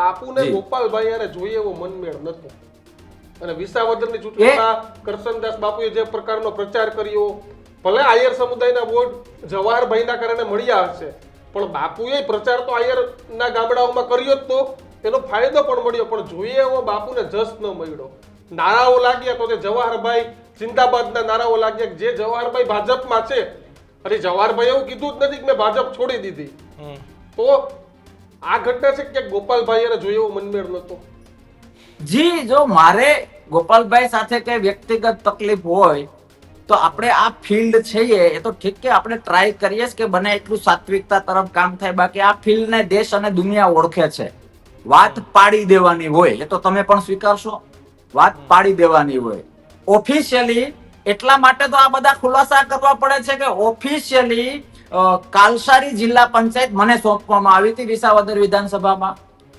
બાપુને ગોપાલભાઈ યારે જોઈએ એવો મનમેળ નતો. અને વિસાવદરની ચૂંટણીમાં કરશનદાસ બાપુએ જે પ્રકારનો પ્રચાર કર્યો, ભલે આયર સમુદાયના વોટ જવાહરભાઈના કારણે મળ્યા હશે, પણ બાપુએ પ્રચાર તો આયરના ગામડાઓમાં કર્યો જ તો એનો ફાયદો પણ મળ્યો, પણ જોઈએ એવો બાપુને જસ ન મળ્યો. નારાઓ લાગ્યા તો તે જવાહરભાઈ જિંદાબાદના નારાઓ લાગ્યા. જે જવાહરભાઈ ભાજપમાં છે, અરે જવાહરભાઈ એવું કીધું જ નથી કે મેં ભાજપ છોડી દીધી. તો આ ઘટના છે કે ગોપાલભાઈ એને જોઈએ એવો મનમેળ નતો. જી, જો મારે ગોપાલભાઈ સાથે કઈ વ્યક્તિગત તકલીફ હોય તો આપણે આ ફિલ્ડ છે એ તો ઠીક કે આપણે ટ્રાય કરીએ કે બને એટલું સાત્વિકતા તરફ કામ થાય. બાકી આ ફિલ્ડને દેશ અને દુનિયા ઓળખે છે. વાત પાડી દેવાની હોય એ તો તમે પણ સ્વીકારશો, વાત પાડી દેવાની હોય. ઓફિશિયલી એટલા માટે તો આ બધા ખુલાસા કરવા પડે છે કે ઓફિશિયલી કાલસારી જિલ્લા પંચાયત મને સોંપવામાં આવી હતી વિસાવદર વિધાનસભામાં,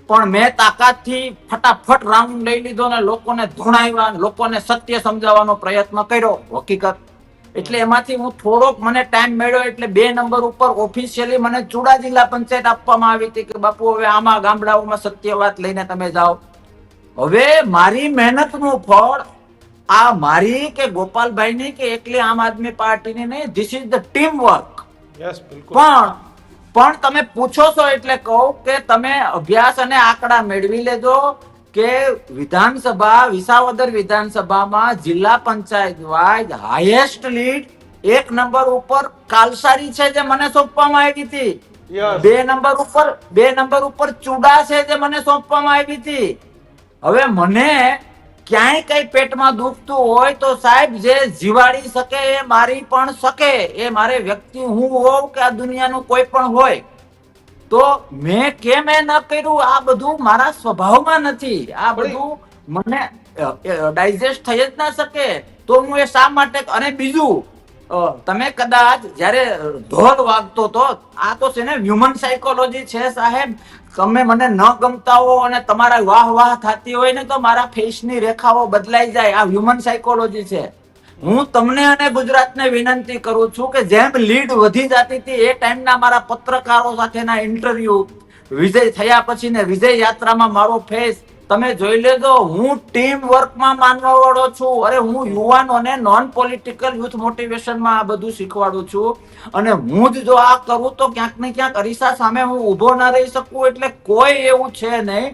પણ મેં તાકાતથી ફટાફટ રાઉન્ડ લઈ લીધો ને લોકોને ધોણાવ્યા, લોકોને સત્ય સમજાવવાનો પ્રયત્ન કર્યો. હકીકત એટલે એમાંથી હું થોડોક મને ટાઈમ મળ્યો એટલે 2 નંબર ઉપર ઓફિશિયલી મને ચુડા જિલ્લા પંચાયત આપવામાં આવી હતી કે બાપુ હવે આમાં ગામડાઓમાં સત્ય વાત લઈને તમે જાઓ. હવે મારી મહેનતનું ફળ આ મારી કે ગોપાલભાઈની કે એકલી આમ આદમી પાર્ટીની નહીં, this is the team work. પણ તમે પૂછો છો એટલે કહું કે તમે અભ્યાસ અને આંકડા મેળવી લેજો કે વિધાનસભા વિસાવદર વિધાનસભામાં જિલ્લા panchayat wise highest lead 1 number ઉપર કાલસારી છે જે મને સોંપવામાં આવી હતી. 2 નંબર ઉપર ચુડા છે જે મને સોંપવામાં આવી હતી. હવે મને ક્યાંય કઈ પેટમાં દુખતું હોય તો સાહેબ જે જીવાડી શકે એ મારી પણ શકે. એ મારે વ્યક્તિ હું હોઉં કે આ દુનિયાનું કોઈ પણ હોય, તો મેં કેમ એ ન કર્યું? આ બધું મારા સ્વભાવમાં નથી. આ બધું મને ડાયજેસ્ટ થઈ જ ના શકે. તો હું એ શા માટે? અને બીજું, તમે કદાચ જયારે ઢોલ વાગતો તો, આ તો છે ને હ્યુમન સાયકોલોજી છે સાહેબ. તમે મને ન ગમતા હો અને તમારા વાહ વાહ થતી હોય ને તો મારા ફેસની રેખાઓ બદલાઈ જાય. આ હ્યુમન સાયકોલોજી છે. હું તમને અને ગુજરાતને વિનંતી કરું છું કે જેમ લીડ વધી જતી હતી એ ટાઈમના મારા પત્રકારો સાથેના ઇન્ટરવ્યુ, વિજય થયા પછી ને વિજય યાત્રામાં મારો ફેસ તમે જોઈ લેજો. હું ટીમ વર્કમાં માનવા વાળો છું. અરે હું યુવાનોને નોન પોલિટિકલ યુથ મોટિવેશનમાં આ બધું શીખવાડું છું. અને હું જ જો આ કરું તો ક્યાંક ને ક્યાંક અરીસા સામે હું ઊભો ના રહી શકું. એટલે કોઈ એવું છે નહીં.